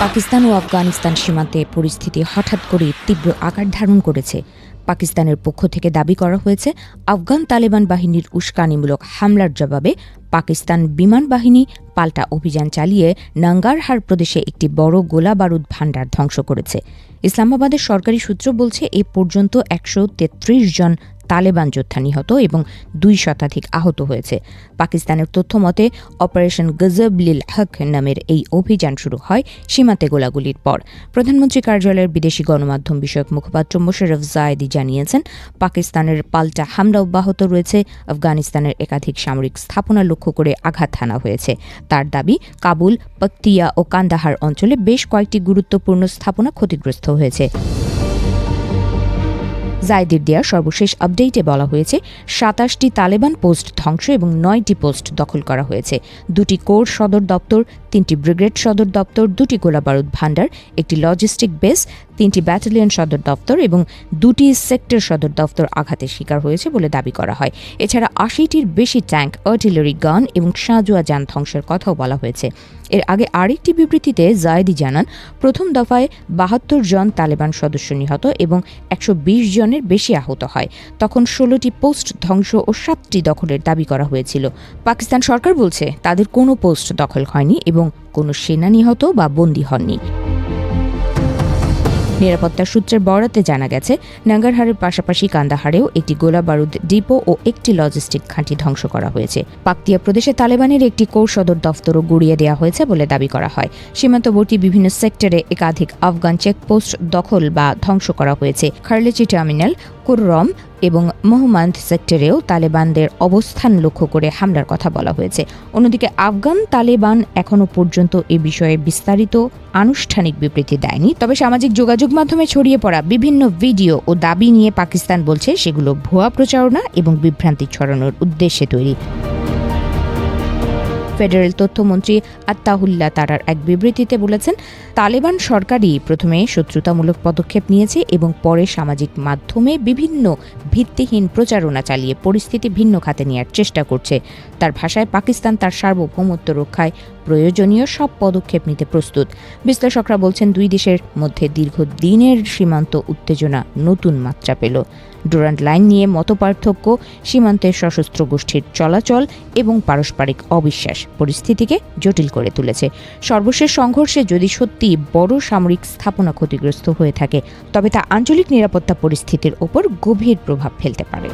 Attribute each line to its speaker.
Speaker 1: পাকিস্তান ও আফগানিস্তান সীমান্তে পরিস্থিতি হঠাৎ করে তীব্র আকার ধারণ করেছে। পাকিস্তানের পক্ষ থেকে দাবি করা হয়েছে, আফগান তালেবান বাহিনীর উস্কানিমূলক হামলার জবাবে পাকিস্তান বিমান বাহিনী পাল্টা অভিযান চালিয়ে নাঙ্গারহার প্রদেশে একটি বড় গোলাবারুদ ভাণ্ডার ধ্বংস করেছে। ইসলামাবাদের সরকারি সূত্র বলছে, এ পর্যন্ত ১৩৩ জন তালেবান যোদ্ধা নিহত এবং ২ শতাধিক আহত হয়েছে। পাকিস্তানের তথ্য মতে অপারেশন গজব-লিল হক নামের এই অভিযান শুরু হয় সীমান্তে গোলাগুলির পর। প্রধানমন্ত্রী কার্যালয়ের বিদেশি গণমাধ্যম বিষয়ক মুখপাত্র মোশাররফ জায়েদি জানিয়েছেন, পাকিস্তানের পাল্টা হামলা অব্যাহত রয়েছে। আফগানিস্তানের একাধিক সামরিক স্থাপনা লক্ষ্য করে আঘাত হানা হয়েছে। তার দাবি, কাবুল, পক্তিয়া ও কান্দাহার অঞ্চলে বেশ কয়েকটি গুরুত্বপূর্ণ স্থাপনা ক্ষতিগ্রস্ত হয়েছে। জায়েদির দেয়া সর্বশেষ আপডেটে বলা হয়েছে, ২৭টি তালেবান পোস্ট ধ্বংস এবং ৯টি পোস্ট দখল করা হয়েছে। ২টি কোর সদর দপ্তর, ৩টি ব্রিগেড সদর দপ্তর, ২টি গোলাবারুদ ভাণ্ডার, একটি লজিস্টিক বেস, ৩টি ব্যাটালিয়ন সদর দপ্তর এবং ২টি সেক্টর সদর দপ্তর আঘাতের শিকার হয়েছে বলে দাবি করা হয়। এছাড়া ৮০টির বেশি ট্যাঙ্ক, আর্টিলারি গান এবং সাঁজোয়া যান ধ্বংসের কথাও বলা হয়েছে। এর আগে আরেকটি বিবৃতিতে জায়েদি জানান, প্রথম দফায় ৭২ জন তালেবান সদস্য নিহত এবং ১২০ জনের বেশি আহত হয়। তখন ১৬টি পোস্ট ধ্বংস ও ৭টি দখলের দাবি করা হয়েছিল। পাকিস্তান সরকার বলছে, তাদের কোনো পোস্ট দখল হয়নি এবং কোনো সেনা নিহত বা বন্দী হননি। নিরাপত্তা সূত্রের বরাতে জানা গেছে, নাঙ্গারহারের পাশাপাশি কান্দাহারেও একটি গোলাবারুদ ডিপো ও একটি লজিস্টিক ঘাঁটি ধ্বংস করা হয়েছে। পাকতিয়া প্রদেশে তালেবানের একটি কোর সদর দফতরও গুড়িয়ে দেওয়া হয়েছে বলে দাবি করা হয়। সীমান্তবর্তী বিভিন্ন সেক্টরে একাধিক আফগান চেকপোস্ট দখল বা ধ্বংস করা হয়েছে। খারলেচি টার্মিনাল, কুররম এবং মোহাম্মদ সেক্টরেও তালেবানদের অবস্থান লক্ষ্য করে হামলার কথা বলা হয়েছে। অন্যদিকে আফগান তালেবান এখনও পর্যন্ত এ বিষয়ে বিস্তারিত আনুষ্ঠানিক বিবৃতি দেয়নি। তবে সামাজিক যোগাযোগ মাধ্যমে ছড়িয়ে পড়া বিভিন্ন ভিডিও ও দাবি নিয়ে পাকিস্তান বলছে, সেগুলো ভুয়া প্রচারণা এবং বিভ্রান্তি ছড়ানোর উদ্দেশ্যে তৈরি। ফেডারেল তথ্যমন্ত্রী আত্তাহুল্লাহ তারার এক বিবৃতিতে বলেছেন, তালেবান সরকারই প্রথমে শত্রুতামূলক পদক্ষেপ নিয়েছে এবং পরে সামাজিক মাধ্যমে বিভিন্ন ভিত্তিহীন প্রচারণা চালিয়ে পরিস্থিতি ভিন্ন খাতে নেওয়ার চেষ্টা করছে। তার ভাষায়, পাকিস্তান তার সার্বভৌমত্ব রক্ষায় প্রয়োজনীয় সব পদক্ষেপ নিতে প্রস্তুত। বিশ্লেষকরা বলছেন, দুই দেশের মধ্যে দীর্ঘদিনের সীমান্ত উত্তেজনা নতুন মাত্রা পেল। ডুরান্ট লাইন নিয়ে মতপার্থক্য, সীমান্তের সশস্ত্র গোষ্ঠীর চলাচল এবং পারস্পরিক অবিশ্বাস পরিস্থিতিকে জটিল করে তুলেছে। সর্বশেষ সংঘর্ষে যদি সত্যি বড় সামরিক স্থাপনা ক্ষতিগ্রস্ত হয়ে থাকে, তবে তা আঞ্চলিক নিরাপত্তা পরিস্থিতির ওপর গভীর প্রভাব ফেলতে পারে।